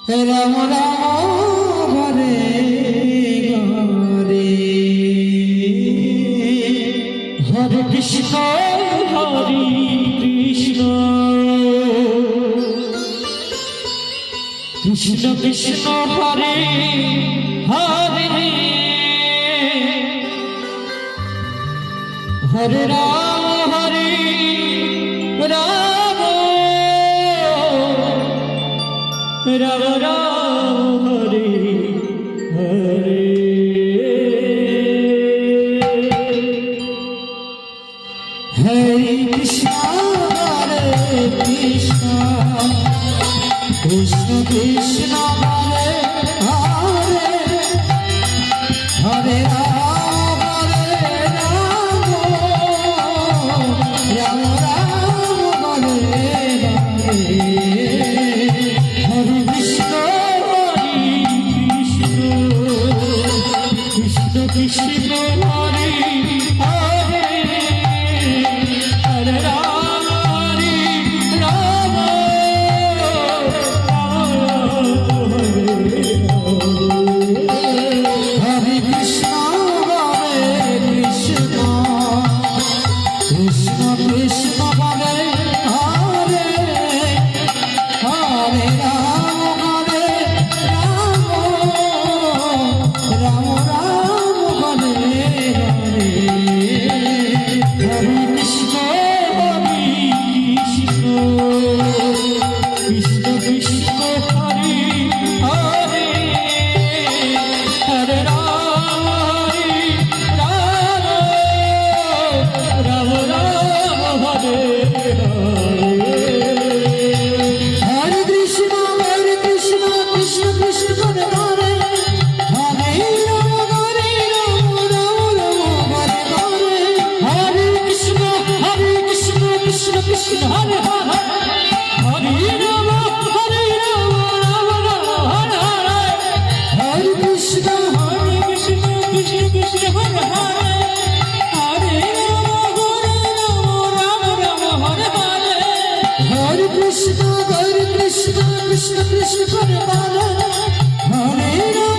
Ram Ram Hare Hare, Hare Krishna Hare Krishna, Krishna Krishna Hare Hare, Hare Ram Ram, Ram Ram Hare Hare. Hare Krishna Hare Krishna, Krishna Krishna Hare Hare, Hare Ram Ram Ram Hare Hare. Hare Krishna Krishna Krishna Hare Hare, Hare Ram Ram, Hare Krishna Krishna Krishna Hare Hare, Hare Ram Ram Ram Hare Hare. Hare Krishna Krishna Krishna Hare Hare, Hare Ram Ram Ram Hare Hare. Hare Krishna Krishna Krishna Hare Hare, Hare Ram Ram Hare Hare. Hare Krishna Krishna Krishna Hare Hare, Hare Ram Ram Ram Hare Hare. Hare Krishna Krishna Krishna Hare Hare, Hare Ram Ram Hare Hare. Hare Krishna Krishna Krishna Krishna Hare Hare, Hare Ram